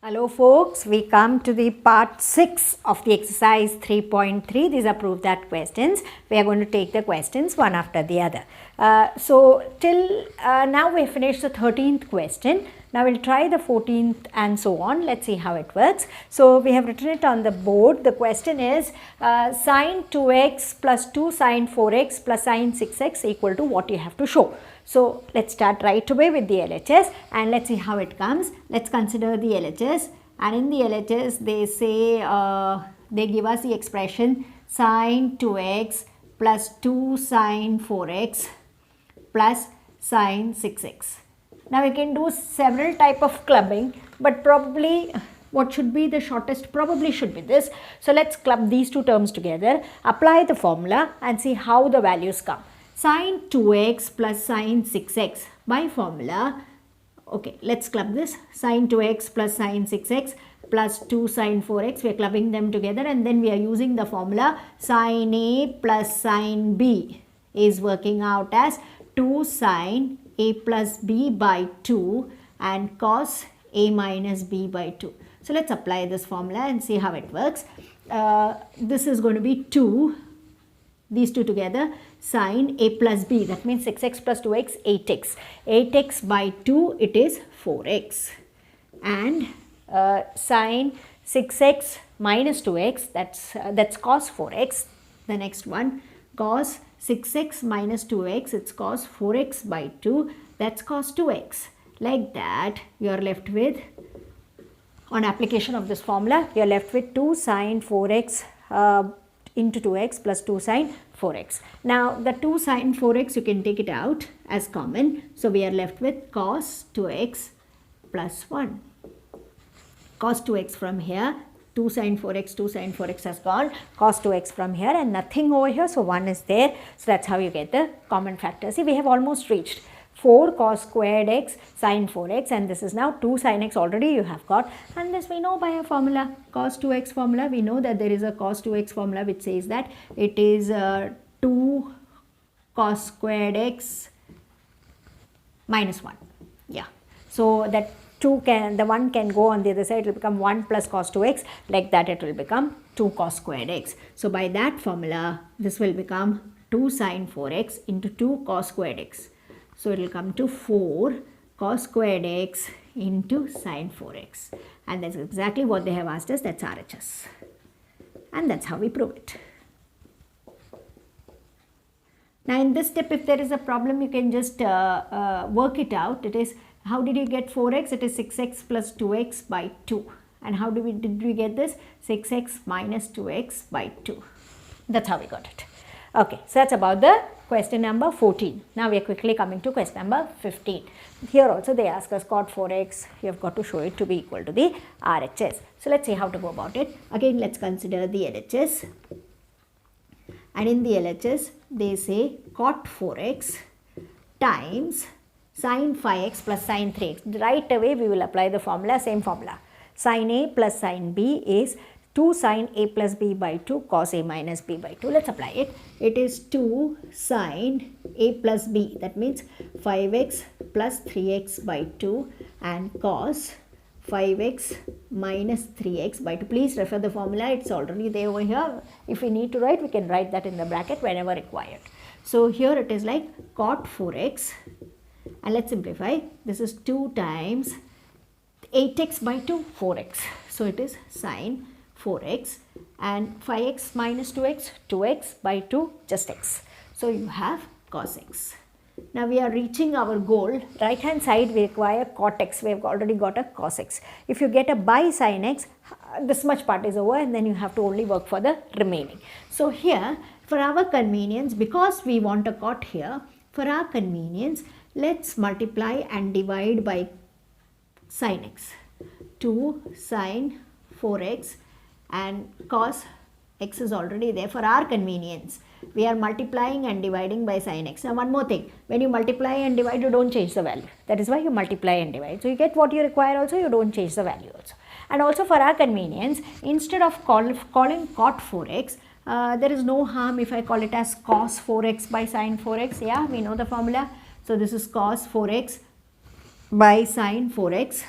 Hello folks, we come to the part 6 of the exercise 3.3. These are proof that questions. We are going to take the questions one after the other. Till now we finished the 13th question. Now we'll try the 14th and so on. Let's see how it works. So we have written it on the board. The question is sine 2x plus 2 sine 4x plus sine 6x equal to what you have to show. So let's start right away with the LHS and let's see how it comes. Let's consider the LHS, and in the LHS they say they give us the expression sine 2x plus 2 sine 4x plus sine 6x. Now we can do several type of clubbing, but probably what should be the shortest probably should be this. So let's club these two terms together, apply the formula and see how the values come. Sine 2x plus sine 6x by formula, okay, let's club this, sine 2x plus sine 6x plus 2 sine 4x, we are clubbing them together and then we are using the formula sine A plus sine B is working out as 2 sine A plus B by 2 and cos A minus B by 2. So let's apply this formula and see how it works. This is going to be 2, these two together, sine A plus B, that means 6x plus 2x, 8x. 8x by 2, it is 4x. And sine 6x minus 2x, that's cos 4x. The next one, cos 6x minus 2x, it's cos 4x by 2, that's cos 2x. Like that, you are left with, on application of this formula, you are left with 2 sine 4x into 2x plus 2 sine 4x. Now the 2 sine 4x you can take it out as common. So we are left with cos 2x plus 1. Cos 2x from here, 2 sine 4x has gone, cos 2x from here and nothing over here. So 1 is there. So that's how you get the common factor. See, we have almost reached 4 cos squared x sine 4x, and this is now 2 sin x already you have got, and this we know by a formula, cos 2x formula. We know that there is a cos 2x formula which says that it is 2 cos squared x minus 1. Yeah, so that 2 can, the 1 can go on the other side, it will become 1 plus cos 2x, like that it will become 2 cos squared x. So by that formula this will become 2 sin 4x into 2 cos squared x. So it will come to 4 cos squared x into sin 4x, and that's exactly what they have asked us. That's RHS, and that's how we prove it. Now in this step, if there is a problem, you can just work it out. It is, how did you get 4x? It is 6x plus 2x by 2. And how did we get this? 6x minus 2x by 2. That's how we got it. Okay, so that's about the question number 14. Now we are quickly coming to question number 15. Here also they ask us cot 4x. You have got to show it to be equal to the RHS. So let's see how to go about it. Again, let's consider the LHS. And in the LHS, they say cot 4x times sin 5x plus sin 3x. Right away we will apply the formula, same formula. Sin A plus sin B is 2 sin A plus B by 2 cos A minus B by 2. Let's apply it. It is 2 sin A plus B, that means 5x plus 3x by 2 and cos 5x minus 3x by 2. Please refer the formula, it's already there over here. If we need to write, we can write that in the bracket whenever required. So here it is like cot 4x, and let's simplify. This is 2 times 8x by 2, 4x. So it is sin 4x, and 5x minus 2x, 2x by 2, just x. So you have cos x. Now we are reaching our goal. Right hand side we require cot x. We have already got a cos x. If you get a by sin x, this much part is over, and then you have to only work for the remaining. So here, for our convenience, because we want a cot here, for our convenience, let's multiply and divide by sin x. 2 sin 4x and cos x is already there. For our convenience, we are multiplying and dividing by sin x. Now one more thing, when you multiply and divide, you don't change the value. That is why you multiply and divide. So you get what you require also, you don't change the value also. And also for our convenience, instead of calling cot 4x, there is no harm if I call it as cos 4x by sin 4x. Yeah, we know the formula. So this is cos 4x by sin 4x.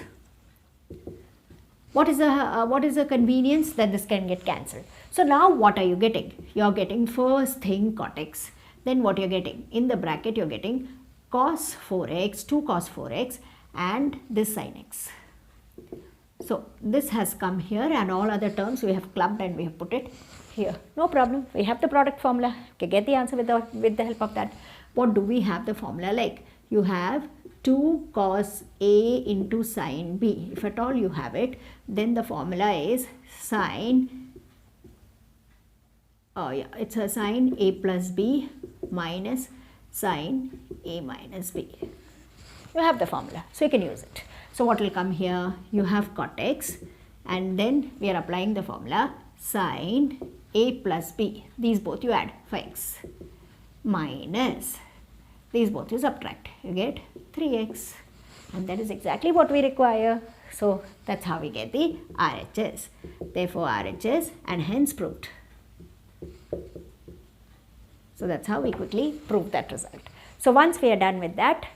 What is the convenience? That this can get cancelled. So now what are you getting? You're getting first thing cot x. Then what you're getting? In the bracket you're getting cos 4x, 2 cos 4x and this sin x. So this has come here and all other terms we have clubbed and we have put it here. No problem. We have the product formula. You can get the answer with the help of that. What do we have the formula like? You have 2 cos A into sin B. If at all you have it, then the formula is sin, it's a sin A plus B minus sin A minus B. You have the formula, so you can use it. So what will come here? You have cot x and then we are applying the formula sin A plus B. These both you add 5x minus these both you subtract. You get 3x and that is exactly what we require. So that's how we get the RHS. Therefore RHS and hence proved. So that's how we quickly prove that result. So once we are done with that,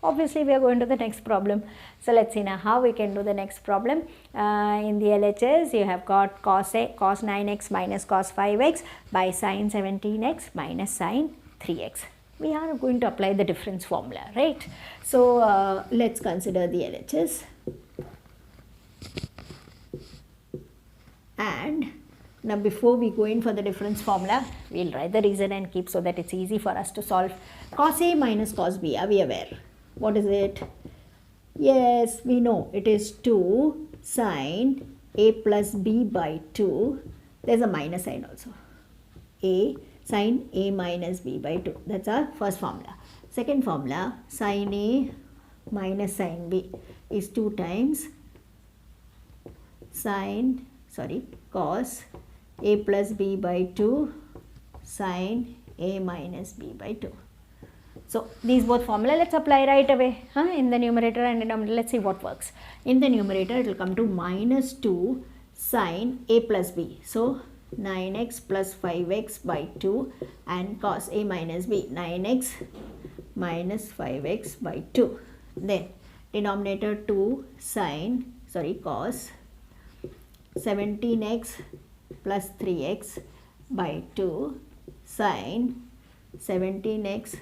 obviously we are going to the next problem. So let's see now how we can do the next problem. In the LHS you have got cos 9x minus cos 5x by sin 17x minus sin 3x. We are going to apply the difference formula, right? So let's consider the LHS. And now before we go in for the difference formula, we'll write the reason and keep so that it's easy for us to solve. Cos A minus cos B, are we aware? What is it? Yes, we know it is 2 sin A plus B by 2. There's a minus sign also. A sin A minus B by 2. That's our first formula. Second formula, sin A minus sin B is 2 times cos A plus B by 2 sin A minus B by 2. So these both formula let's apply right away in the numerator and denominator. Let's see what works. In the numerator it will come to minus 2 sin A plus B. So 9x plus 5x by 2 and cos A minus B 9x minus 5x by 2. Then denominator 2 cos 17x plus 3x by 2 sin 17x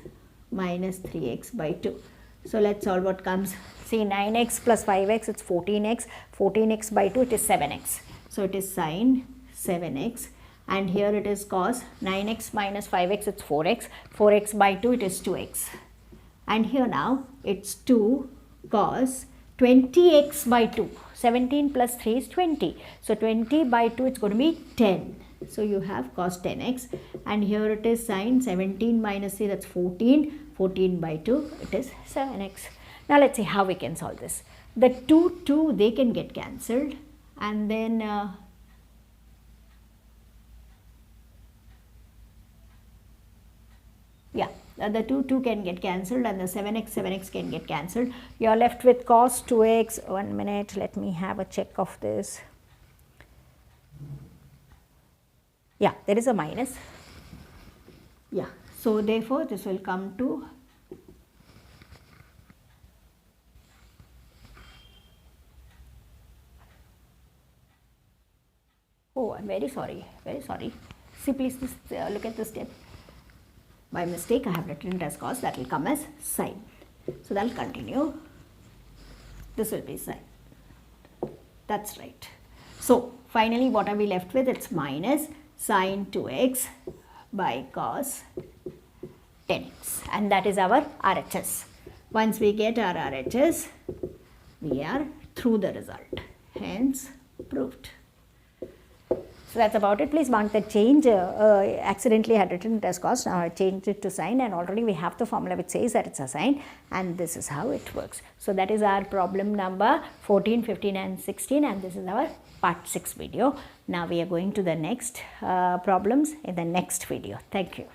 minus 3x by 2. So let's solve what comes. See 9x plus 5x it's 14x, 14x by 2 it is 7x. So it is sin 7x and here it is cos 9x minus 5x it's 4x, 4x by 2 it is 2x. And here now it's 2 cos 20x by 2. 17 plus 3 is 20. So 20 by 2 it's going to be 10. So you have cos 10x and here it is sin 17 minus 3 that's 14. 14 by 2 it is 7x. Now let's see how we can solve this. The 2 they can get cancelled and then the 2 can get cancelled and the 7x can get cancelled. You are left with cos 2x. 1 minute, let me have a check of this. Yeah, there is a minus. Yeah, so therefore this will come to oh, I'm very sorry. See, please look at this step. By mistake I have written it as cos, that will come as sin. So that will continue. This will be sin. That's right. So finally what are we left with? It's minus sin 2x by cos 10x and that is our RHS. Once we get our RHS, we are through the result. Hence proved. So that's about it. Please mark that change. Accidentally I had written it as cos. Now I changed it to sin and already we have the formula which says that it's a sin and this is how it works. So that is our problem number 14, 15 and 16 and this is our part 6 video. Now we are going to the next problems in the next video. Thank you.